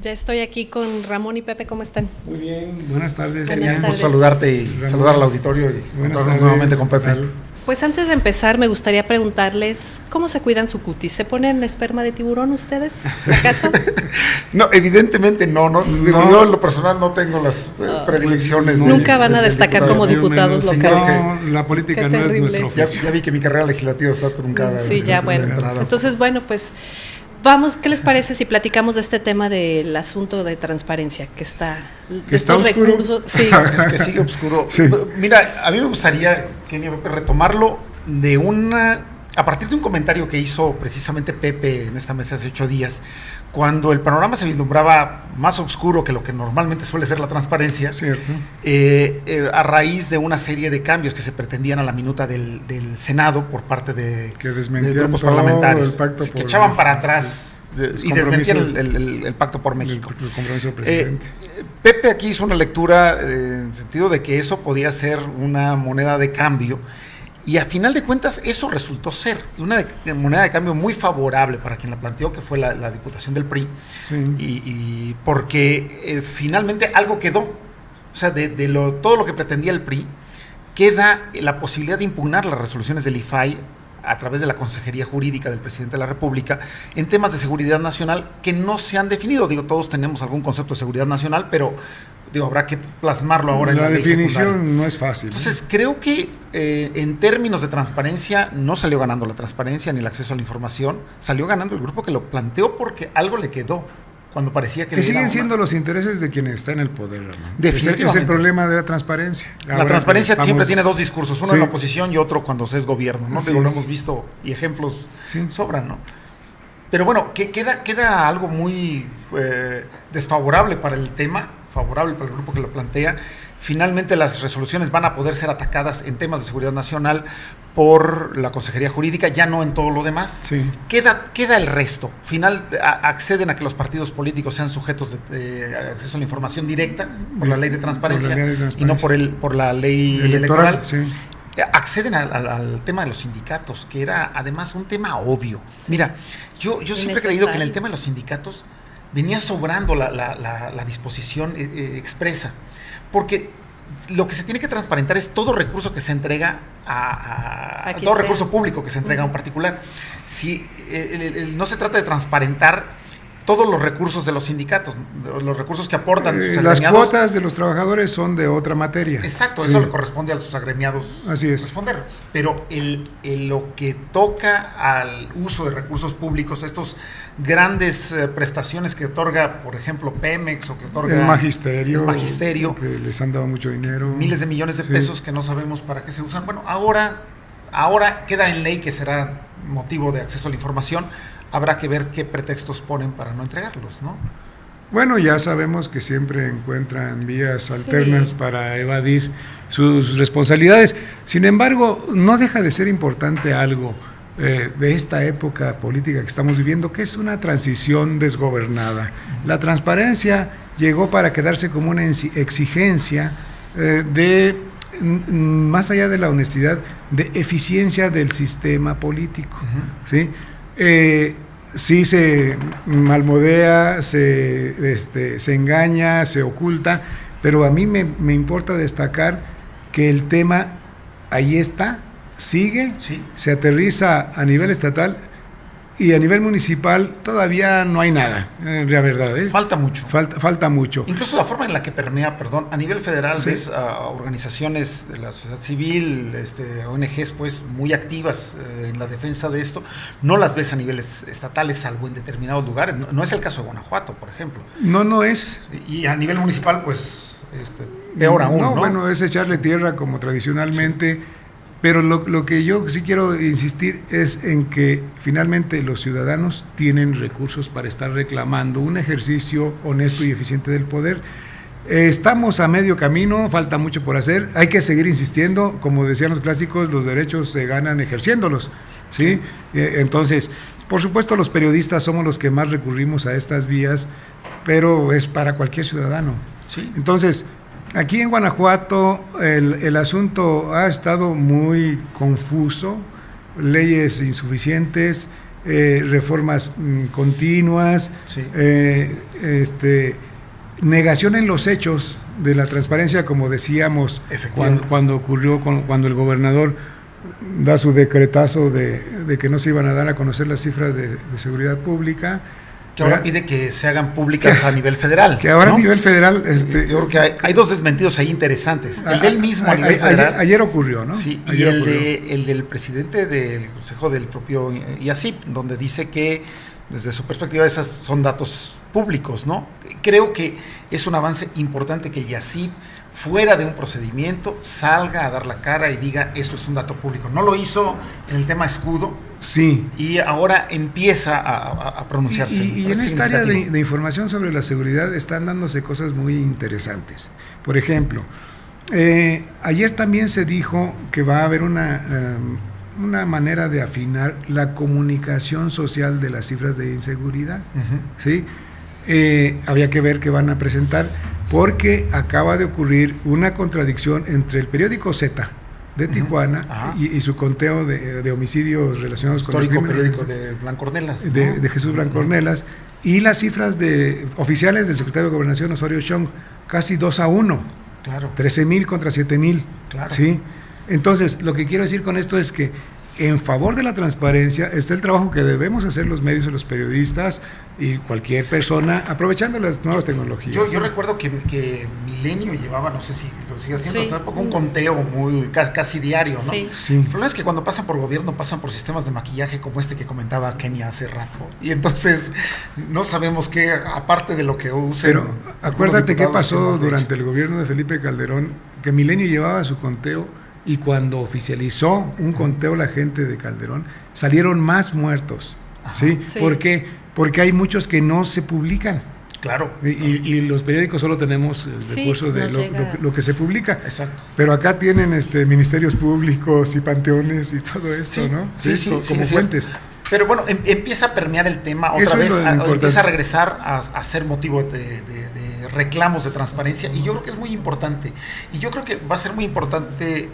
Ya estoy aquí con Ramón y Pepe, ¿cómo están? Muy bien, buenas tardes. Buenas tardes. Saludarte y Ramón. Saludar al auditorio y encontrarnos nuevamente con Pepe. Pues antes de empezar me gustaría preguntarles, ¿cómo se cuidan su cutis? ¿Se ponen esperma de tiburón ustedes, acaso? No, evidentemente no. Yo en lo personal no tengo las predilecciones. Nunca van a destacar como diputados locales. No, la política no es nuestro oficio. Ya vi que mi carrera legislativa está truncada. Sí, ya, bueno. Entonces, bueno, pues vamos, ¿qué les parece si platicamos de este tema del asunto de transparencia que está... Que está oscuro. Recursos, sí. Es que sigue oscuro. Sí. Mira, a mí me gustaría retomarlo a partir de un comentario que hizo precisamente Pepe en esta mesa hace 8 días, cuando el panorama se vislumbraba más oscuro que lo que normalmente suele ser la transparencia. Cierto. A raíz de una serie de cambios que se pretendían a la minuta del Senado por parte de grupos parlamentarios, que echaban para atrás y desmentían el pacto por México. El compromiso del presidente. Pepe aquí hizo una lectura en el sentido de que eso podía ser una moneda de cambio, y a final de cuentas eso resultó ser una moneda de cambio muy favorable para quien la planteó, que fue la diputación del PRI, sí. y porque finalmente algo quedó, o sea, todo lo que pretendía el PRI, queda la posibilidad de impugnar las resoluciones del IFAI a través de la Consejería Jurídica del Presidente de la República en temas de seguridad nacional que no se han definido. Todos tenemos algún concepto de seguridad nacional, pero habrá que plasmarlo ahora en la ley secundaria. La definición no es fácil. Entonces, creo que en términos de transparencia no salió ganando la transparencia ni el acceso a la información, salió ganando el grupo que lo planteó porque algo le quedó cuando parecía que siguen siendo los intereses de quienes están en el poder, ¿no? Definitivamente. Es el problema de la transparencia. La transparencia siempre tiene dos discursos, uno en la oposición y otro cuando se es gobierno, ¿no? Lo hemos visto y ejemplos sobran, ¿no? Pero bueno, queda algo muy desfavorable para el tema, favorable para el grupo que lo plantea. Finalmente las resoluciones van a poder ser atacadas en temas de seguridad nacional por la Consejería Jurídica, ya no en todo lo demás. Sí. Queda el resto. Acceden a que los partidos políticos sean sujetos de acceso a la información directa por la ley de transparencia, y no por la ley electoral. Sí. Acceden al tema de los sindicatos, que era además un tema obvio. Sí. Mira, yo siempre he creído que en el tema de los sindicatos venía sobrando la disposición expresa, porque lo que se tiene que transparentar es todo recurso que se entrega todo recurso público que se entrega a un particular. Si no se trata de transparentar todos los recursos de los sindicatos, los recursos que aportan sus agremiados. Las cuotas de los trabajadores son de otra materia. Exacto, eso le corresponde a sus agremiados. Así es. Responder. Pero lo que toca al uso de recursos públicos, estos grandes prestaciones que otorga, por ejemplo, Pemex, o que otorga el magisterio, que les han dado mucho dinero, miles de millones de pesos que no sabemos para qué se usan. Bueno, ahora queda en ley que será motivo de acceso a la información. Habrá que ver qué pretextos ponen para no entregarlos, ¿no? Bueno, ya sabemos que siempre encuentran vías alternas para evadir sus responsabilidades. Sin embargo, no deja de ser importante algo de esta época política que estamos viviendo, que es una transición desgobernada. La transparencia llegó para quedarse como una exigencia más allá de la honestidad, de eficiencia del sistema político, ¿sí? Sí se malmodea, se engaña, se oculta, pero a mí me importa destacar que el tema ahí está, sigue, se aterriza a nivel estatal y a nivel municipal todavía no hay nada, en la verdad. Falta mucho. Falta mucho. Incluso la forma en la que permea, a nivel federal ves a organizaciones de la sociedad civil, ONGs pues muy activas en la defensa de esto, no las ves a niveles estatales, salvo en determinados lugares. No es el caso de Guanajuato, por ejemplo. No es. Y a nivel municipal pues peor aún, ¿no? Bueno, es echarle tierra como tradicionalmente. Pero lo que yo sí quiero insistir es en que finalmente los ciudadanos tienen recursos para estar reclamando un ejercicio honesto y eficiente del poder. Estamos a medio camino, falta mucho por hacer, hay que seguir insistiendo, como decían los clásicos, los derechos se ganan ejerciéndolos, ¿sí? Entonces, por supuesto los periodistas somos los que más recurrimos a estas vías, pero es para cualquier ciudadano. Sí. Entonces, aquí en Guanajuato el asunto ha estado muy confuso, leyes insuficientes, reformas continuas, sí. Negación en los hechos de la transparencia, como decíamos, cuando ocurrió, cuando el gobernador da su decretazo de que no se iban a dar a conocer las cifras de seguridad pública. Que ahora pide que se hagan públicas a nivel federal. Que ahora, ¿no?, a nivel federal... yo creo que hay dos desmentidos ahí interesantes. El del mismo a nivel federal. Ayer ocurrió, ¿no? Sí, ayer y el del presidente del Consejo del propio IACIP, donde dice que desde su perspectiva esos son datos públicos, ¿no? Creo que es un avance importante que el IACIP, fuera de un procedimiento, salga a dar la cara y diga, esto es un dato público. No lo hizo en el tema escudo. Sí. Y ahora empieza a pronunciarse. Y en esta área de información sobre la seguridad están dándose cosas muy interesantes. Por ejemplo, ayer también se dijo que va a haber una manera de afinar la comunicación social de las cifras de inseguridad. ¿Sí? Había que ver qué van a presentar, porque acaba de ocurrir una contradicción entre el periódico Z de Tijuana y su conteo de homicidios relacionados con el histórico periódico de Blanco Ornelas, ¿no? de Jesús Blanco Ornelas, y las cifras oficiales del secretario de Gobernación, Osorio Chong, casi 2-1. Claro. 13,000 contra 7,000. Claro. ¿Sí? Entonces, lo que quiero decir con esto es que en favor de la transparencia está el trabajo que debemos hacer los medios y los periodistas y cualquier persona, aprovechando las nuevas tecnologías. Yo recuerdo que Milenio llevaba, no sé si lo sigue haciendo, hasta un poco un conteo muy casi diario, ¿no? Sí. Sí. El problema es que cuando pasan por gobierno, pasan por sistemas de maquillaje como este que comentaba Kenia hace rato. Y entonces no sabemos qué, aparte de lo que usen. Pero acuérdate qué pasó durante el gobierno de Felipe Calderón, que Milenio llevaba su conteo, y cuando oficializó un conteo la gente de Calderón, salieron más muertos. ¿Sí? Sí. ¿Por qué? Porque hay muchos que no se publican. Claro. Y los periódicos solo tenemos el recurso de lo que se publica. Exacto. Pero acá tienen ministerios públicos y panteones y todo esto, sí, ¿no? Sí, como fuentes. Pero bueno, empieza a permear el tema otra vez, empieza a regresar a ser motivo de reclamos de transparencia, y yo creo que es muy importante. Y yo creo que va a ser muy importante,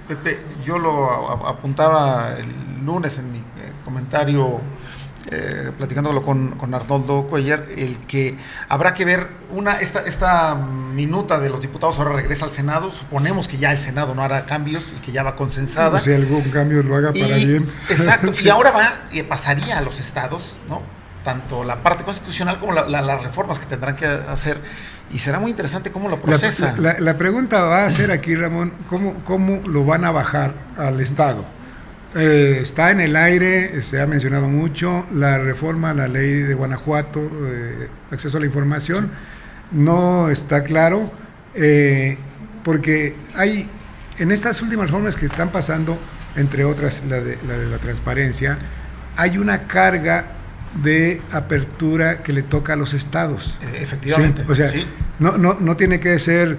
Pepe, yo lo apuntaba el lunes en mi comentario, platicándolo con Arnoldo Cuellar, el que habrá que ver esta minuta de los diputados ahora regresa al Senado. Suponemos que ya el Senado no hará cambios y que ya va consensada. Si algún cambio lo haga para bien. Exacto. Sí. Y ahora pasaría a los estados, ¿no? Tanto la parte constitucional como las reformas que tendrán que hacer, y será muy interesante cómo lo procesan. La pregunta va a ser aquí, Ramón, ¿cómo lo van a bajar al Estado? Está en el aire, se ha mencionado mucho, la reforma a la ley de Guanajuato, acceso a la información, no está claro, porque hay, en estas últimas reformas que están pasando, entre otras la de la transparencia, hay una carga de apertura que le toca a los estados. Efectivamente. ¿Sí? O sea, sí. no tiene que ser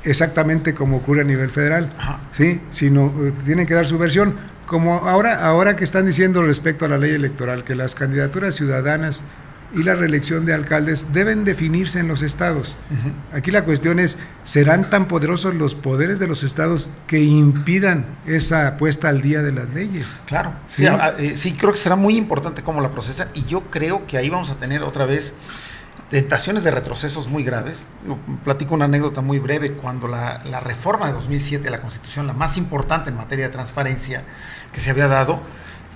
exactamente como ocurre a nivel federal, ¿sí? Sino tienen que dar su versión. Como ahora que están diciendo respecto a la ley electoral, que las candidaturas ciudadanas y la reelección de alcaldes deben definirse en los estados. Aquí la cuestión es, ¿serán tan poderosos los poderes de los estados que impidan esa puesta al día de las leyes? Claro, sí, creo que será muy importante cómo la procesan, y yo creo que ahí vamos a tener otra vez tentaciones de retrocesos muy graves. Yo platico una anécdota muy breve. Cuando la reforma de 2007 de la Constitución, la más importante en materia de transparencia que se había dado,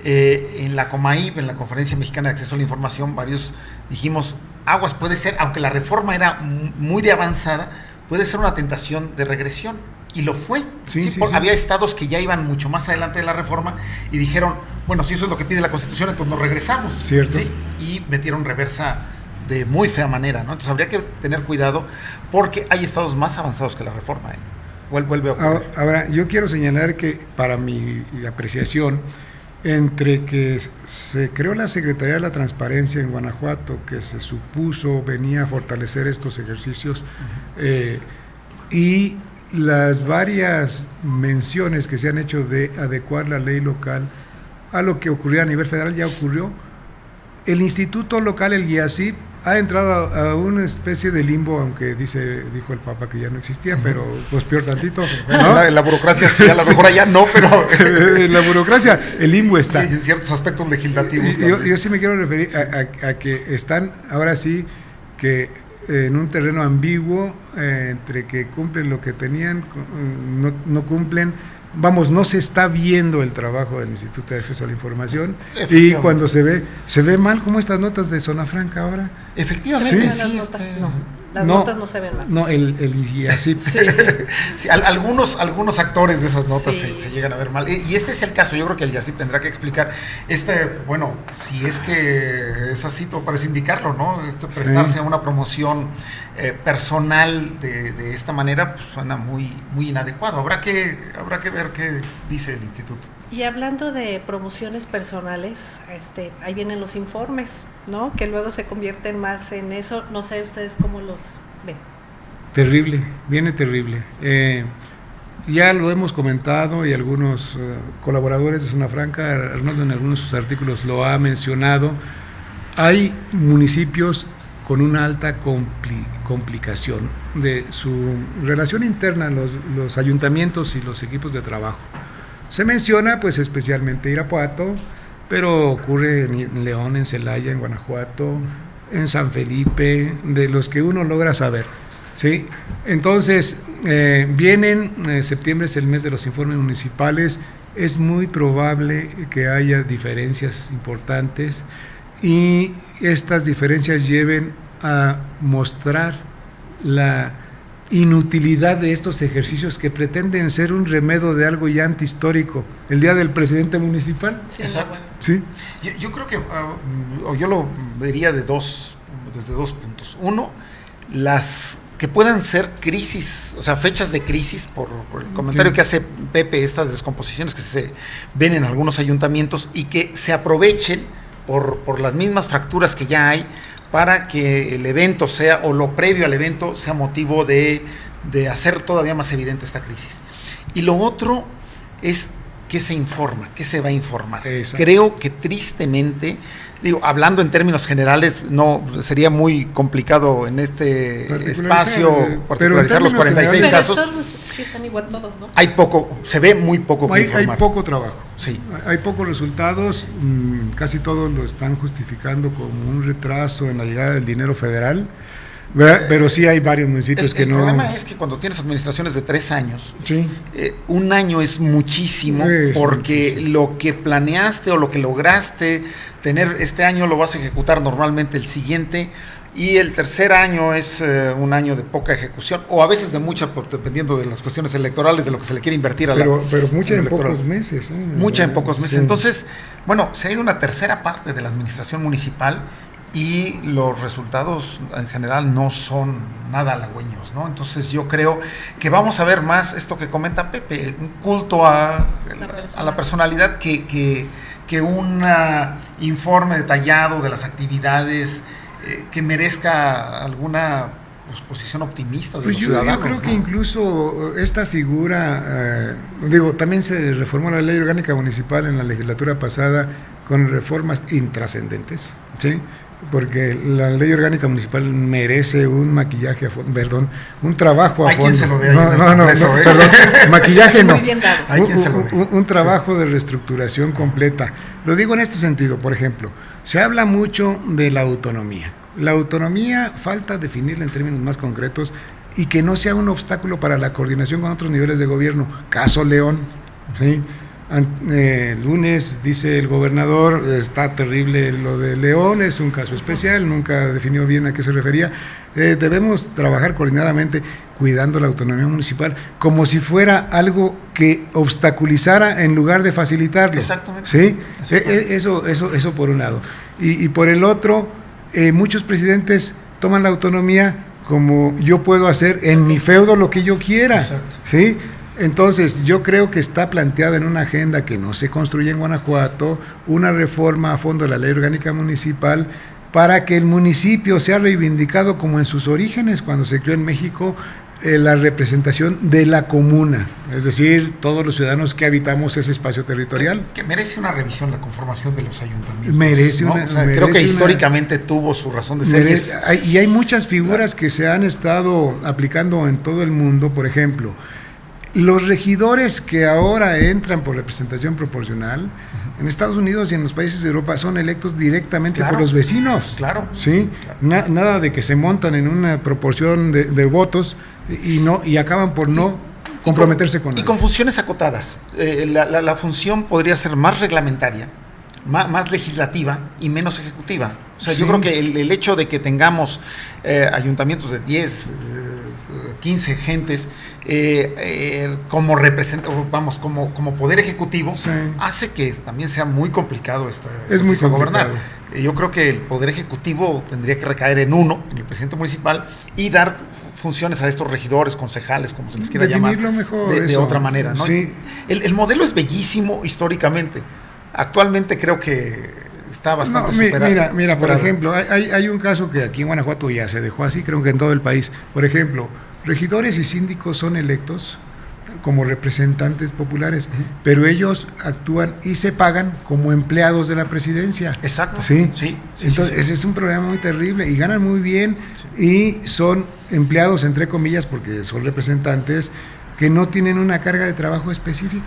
en la COMAIP, en la Conferencia Mexicana de Acceso a la Información, varios dijimos, aguas, puede ser, aunque la reforma era muy de avanzada, puede ser una tentación de regresión. Y lo fue. Sí. Había estados que ya iban mucho más adelante de la reforma y dijeron, bueno, si eso es lo que pide la Constitución, entonces nos regresamos. Cierto. ¿Sí? Y metieron reversa de muy fea manera, ¿no? Entonces habría que tener cuidado, porque hay estados más avanzados que la reforma, vuelve a ocurrir. Ahora, yo quiero señalar que, para mi apreciación, entre que se creó la Secretaría de la Transparencia en Guanajuato, que se supuso venía a fortalecer estos ejercicios, y las varias menciones que se han hecho de adecuar la ley local a lo que ocurría a nivel federal, ya ocurrió. El instituto local, el IACIP, ha entrado a una especie de limbo, aunque dijo el Papa que ya no existía, pero pues peor tantito, ¿no? La burocracia sí, a lo mejor allá no, pero la burocracia, el limbo está. En ciertos aspectos legislativos. Yo sí me quiero referir a que están ahora sí que en un terreno ambiguo, entre que cumplen lo que tenían, no cumplen. Vamos, no se está viendo el trabajo del Instituto de Acceso a la Información, y cuando se ve mal, como estas notas de Zona Franca ahora. Efectivamente, sí. Las notas no se ven mal. No, el IACIP. Sí. Sí, algunos actores de esas notas se llegan a ver mal. Y este es el caso. Yo creo que el IACIP tendrá que explicar. Bueno, si es que es así, todo parece indicarlo, ¿no? Prestarse a una promoción personal de esta manera, pues suena muy, muy inadecuado. Habrá que ver qué dice el instituto. Y hablando de promociones personales, ahí vienen los informes, ¿no? Que luego se convierten más en eso. No sé ustedes cómo los ven. Terrible, viene terrible. Ya lo hemos comentado y algunos colaboradores de Zona Franca, Arnoldo en algunos de sus artículos lo ha mencionado. Hay municipios con una alta complicación de su relación interna, los ayuntamientos y los equipos de trabajo. Se menciona pues especialmente Irapuato, pero ocurre en León, en Celaya, en Guanajuato, en San Felipe, de los que uno logra saber, ¿sí? Entonces, septiembre es el mes de los informes municipales, es muy probable que haya diferencias importantes y estas diferencias lleven a mostrar la inutilidad de estos ejercicios que pretenden ser un remedio de algo ya antihistórico, el día del presidente municipal. Sí, exacto. Sí. Yo creo que yo lo vería desde dos puntos. Uno, las que puedan ser crisis, o sea, fechas de crisis, por el comentario que hace Pepe, estas descomposiciones que se ven en algunos ayuntamientos y que se aprovechen por las mismas fracturas que ya hay, para que el evento sea, o lo previo al evento, sea motivo de hacer todavía más evidente esta crisis. Y lo otro es qué se informa, qué se va a informar. Exacto. Creo que tristemente, hablando en términos generales, no sería muy complicado en este espacio particularizar los 46 casos. Sí, están igual todos, ¿no? Se ve muy poco que informar. Hay poco trabajo. Sí. Hay pocos resultados, casi todos lo están justificando como un retraso en la llegada del dinero federal, ¿verdad? Pero sí hay varios municipios que no... El problema es que cuando tienes administraciones de 3 años, sí, un año es muchísimo, porque lo que planeaste o lo que lograste tener este año lo vas a ejecutar normalmente el siguiente, y el tercer año es un año de poca ejecución, o a veces de mucha, dependiendo de las cuestiones electorales, de lo que se le quiere invertir a pero mucha en pocos meses. Mucha en pocos meses. Sí. Entonces, se ha ido una tercera parte de la administración municipal y los resultados en general no son nada halagüeños, ¿no? Entonces yo creo que vamos a ver más esto que comenta Pepe, un culto a la personalidad que un informe detallado de las actividades que merezca alguna posición optimista de los ciudadanos. Yo creo, ¿no? Que incluso esta figura, también se reformó la ley orgánica municipal en la legislatura pasada con reformas intrascendentes, ¿sí? Porque la ley orgánica municipal merece un maquillaje a fondo, un trabajo a fondo. Hay quien se lo dé. Perdón, maquillaje no. Muy bien dado. Hay quien se lo dé. Un trabajo de reestructuración completa. Lo digo en este sentido, por ejemplo, se habla mucho de la autonomía. La autonomía falta definirla en términos más concretos y que no sea un obstáculo para la coordinación con otros niveles de gobierno. Caso León, ¿sí? El lunes dice el gobernador, está terrible lo de León, es un caso especial, nunca definió bien a qué se refería. Debemos trabajar coordinadamente cuidando la autonomía municipal como si fuera algo que obstaculizara en lugar de facilitarlo. Exactamente. ¿Sí? Eso por un lado. Y por el otro, muchos presidentes toman la autonomía como yo puedo hacer en mi feudo lo que yo quiera. Exacto. ¿Sí? Entonces, yo creo que está planteada en una agenda que no se construye en Guanajuato, una reforma a fondo de la ley orgánica municipal para que el municipio sea reivindicado como en sus orígenes, cuando se creó en México, la representación de la comuna, es decir, todos los ciudadanos que habitamos ese espacio territorial. Que merece una revisión la conformación de los ayuntamientos. Merece, ¿no? una, o sea, creo que históricamente tuvo su razón de ser. Y hay muchas figuras que se han estado aplicando en todo el mundo. Por ejemplo, los regidores que ahora entran por representación proporcional, en Estados Unidos y en los países de Europa son electos directamente por los vecinos. Claro. ¿Sí? Claro. Nada de que se montan en una proporción de votos y acaban por no comprometerse con nada. Y con funciones acotadas. La función podría ser más reglamentaria, más legislativa y menos ejecutiva. O sea, yo creo que el hecho de que tengamos ayuntamientos de 10, 15 gentes como como poder ejecutivo, hace que también sea muy complicado gobernar. Yo creo que el poder ejecutivo tendría que recaer en el presidente municipal, y dar funciones a estos regidores, concejales, como se les quiera llamar, de otra manera, ¿no? Sí. El modelo es bellísimo históricamente. Actualmente creo que está bastante superado. Mira, por ejemplo, hay un caso que aquí en Guanajuato ya se dejó así, creo que en todo el país. Por ejemplo, regidores y síndicos son electos como representantes populares, pero ellos actúan y se pagan como empleados de la presidencia. Exacto. Sí. Entonces, ese es un problema muy terrible, y ganan muy bien, y son empleados, entre comillas, porque son representantes que no tienen una carga de trabajo específico.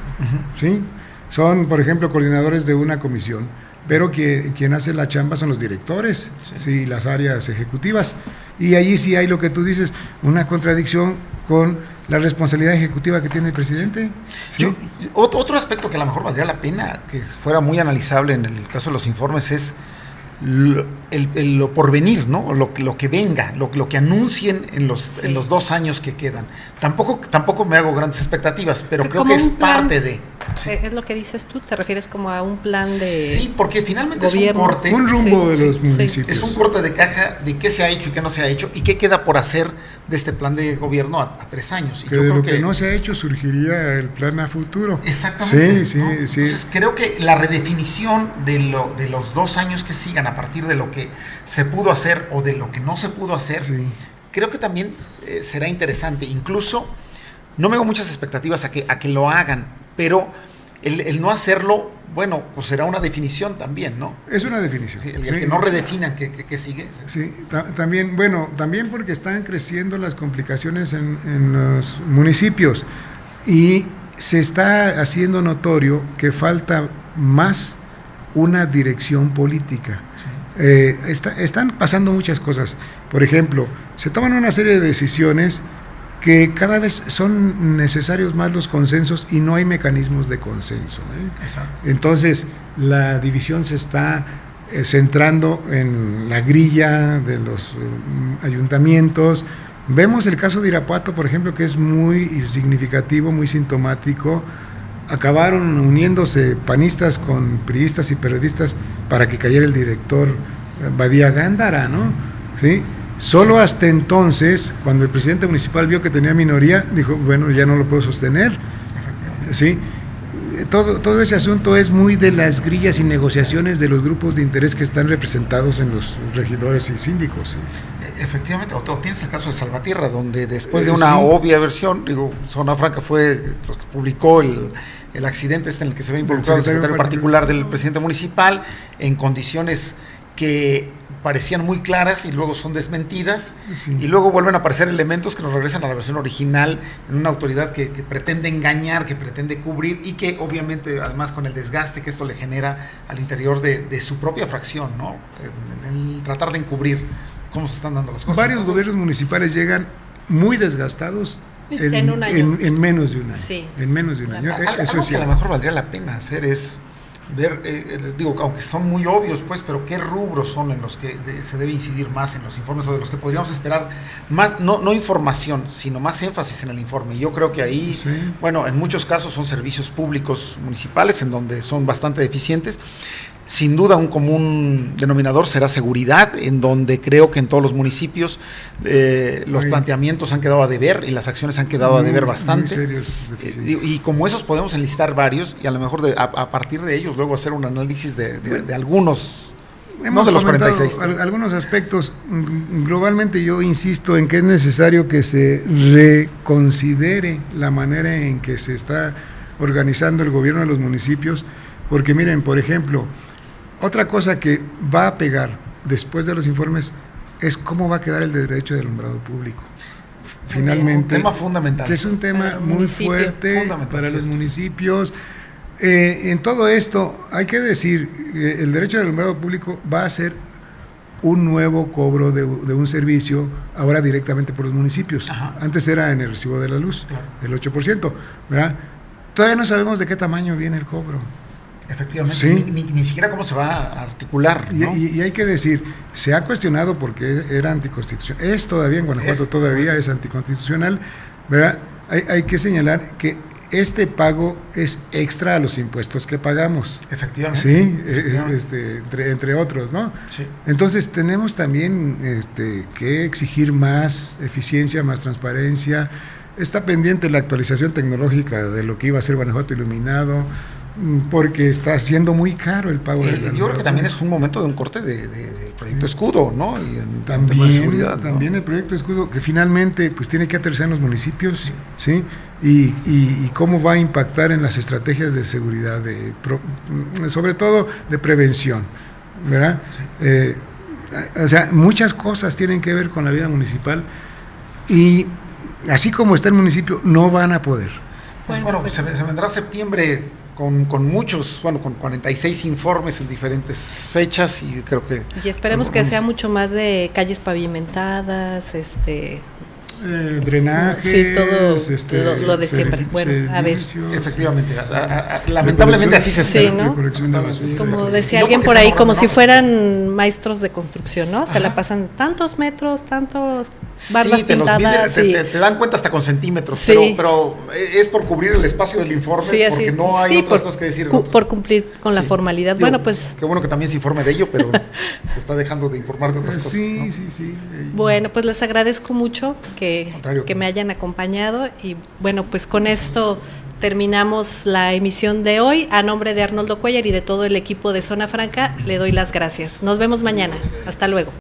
¿Sí? Son, por ejemplo, coordinadores de una comisión, pero quien hace la chamba son los directores, las áreas ejecutivas. Y allí sí hay lo que tú dices, una contradicción con la responsabilidad ejecutiva que tiene el presidente. ¿Sí? Otro aspecto que a lo mejor valdría la pena que fuera muy analizable en el caso de los informes es lo porvenir, ¿no? Lo que venga, lo que anuncien en los 2 años que quedan. Tampoco me hago grandes expectativas, pero creo que es parte de... Sí. Es lo que dices tú, te refieres como a un plan de... Sí, porque finalmente gobierno. Es un corte. Un rumbo de los municipios. Es un corte de caja de qué se ha hecho y qué no se ha hecho, y qué queda por hacer de este plan de gobierno a 3 años. Y que de lo que no se ha hecho surgiría el plan a futuro. Exactamente. Sí. Entonces creo que la redefinición de los 2 años que sigan a partir de lo que se pudo hacer o de lo que no se pudo hacer, creo que también será interesante. Incluso no me hago muchas expectativas a que lo hagan, pero el no hacerlo, bueno, pues será una definición también, ¿no? Es una definición. El que no redefinan qué sigue. Sí, también porque están creciendo las complicaciones en los municipios, y se está haciendo notorio que falta más una dirección política. Están pasando muchas cosas. Por ejemplo, se toman una serie de decisiones que cada vez son necesarios más los consensos, y no hay mecanismos de consenso. Exacto. Entonces, la división se está centrando en la grilla de los ayuntamientos. Vemos el caso de Irapuato, por ejemplo, que es muy significativo, muy sintomático. Acabaron uniéndose panistas con priistas y periodistas para que cayera el director Badía Gándara, ¿no? ¿Sí? Solo hasta entonces, cuando el presidente municipal vio que tenía minoría, dijo, bueno, ya no lo puedo sostener. ¿Sí? Todo ese asunto es muy de las grillas y negociaciones de los grupos de interés que están representados en los regidores y síndicos. ¿Sí? Efectivamente, o tienes el caso de Salvatierra, donde después de una obvia versión, Zona Franca fue los que publicó el accidente en el que se ve involucrado el secretario particular del presidente municipal, en condiciones que parecían muy claras y luego son desmentidas, y luego vuelven a aparecer elementos que nos regresan a la versión original, en una autoridad que pretende engañar, que pretende cubrir, y que obviamente además con el desgaste que esto le genera al interior de su propia fracción, ¿no? En el tratar de encubrir cómo se están dando las cosas. Varios gobiernos municipales llegan muy desgastados en un año. En menos de un año. Sí. En menos de un año. Algo que a lo mejor valdría la pena hacer es ver, aunque son muy obvios, pues, pero qué rubros son en los que se debe incidir más en los informes, o de los que podríamos esperar más, no información, sino más énfasis en el informe. Y yo creo que ahí, bueno, en muchos casos son servicios públicos municipales, en donde son bastante deficientes. Sin duda un común denominador será seguridad, en donde creo que en todos los municipios los planteamientos han quedado a deber y las acciones han quedado a deber bastante. Y como esos podemos enlistar varios, y a lo mejor a partir de ellos luego hacer un análisis de algunos hemos de los comentado 46. Algunos aspectos. Globalmente yo insisto en que es necesario que se reconsidere la manera en que se está organizando el gobierno de los municipios, porque miren, por ejemplo, otra cosa que va a pegar después de los informes es cómo va a quedar el derecho de alumbrado público. Finalmente, un tema fundamental. Que es un tema muy fuerte para los municipios. En todo esto, hay que decir, el derecho de alumbrado público va a ser un nuevo cobro de un servicio, ahora directamente por los municipios. Ajá. Antes era en el recibo de la luz, claro, el 8%, ¿verdad? Todavía no sabemos de qué tamaño viene el cobro. Efectivamente, ¿sí? ni siquiera cómo se va a articular, ¿no? Y hay que decir, se ha cuestionado porque era anticonstitucional, es todavía en Guanajuato, todavía es anticonstitucional, ¿verdad? Hay que señalar que este pago es extra a los impuestos que pagamos. Efectivamente. Sí, efectivamente. Entre otros, ¿no? Sí. Entonces tenemos también que exigir más eficiencia, más transparencia. Está pendiente la actualización tecnológica de lo que iba a ser Guanajuato Iluminado, porque está siendo muy caro el pago del yo creo que también es un momento de un corte del proyecto Escudo, ¿no? Y también, tema de seguridad, también, ¿no? El proyecto Escudo, que finalmente pues tiene que aterrizar en los municipios, ¿sí? Y cómo va a impactar en las estrategias de seguridad, sobre todo de prevención, ¿verdad? Sí. O sea, muchas cosas tienen que ver con la vida municipal y así como está el municipio, no van a poder. Bueno, se vendrá septiembre con muchos, con 46 informes en diferentes fechas y creo que... Y esperemos que sea mucho más de calles pavimentadas, drenajes, sí, todo lo de siempre. Bueno, a ver. Efectivamente, lamentablemente así se sí, ¿no? Como decía alguien por ahí, como si fueran maestros de construcción, ¿no? Se la pasan tantos metros, tantos bardas pintadas. Te dan cuenta hasta con centímetros, sí, pero es por cubrir el espacio del informe, sí, porque no hay otras cosas que decir. Por cumplir con la formalidad. Bueno, pues... Qué bueno que también se informe de ello, pero se está dejando de informar de otras cosas, ¿no? Sí. Bueno, pues les agradezco mucho que me hayan acompañado y bueno, pues con esto terminamos la emisión de hoy. A nombre de Arnoldo Cuellar y de todo el equipo de Zona Franca, le doy las gracias. Nos vemos mañana. Hasta luego.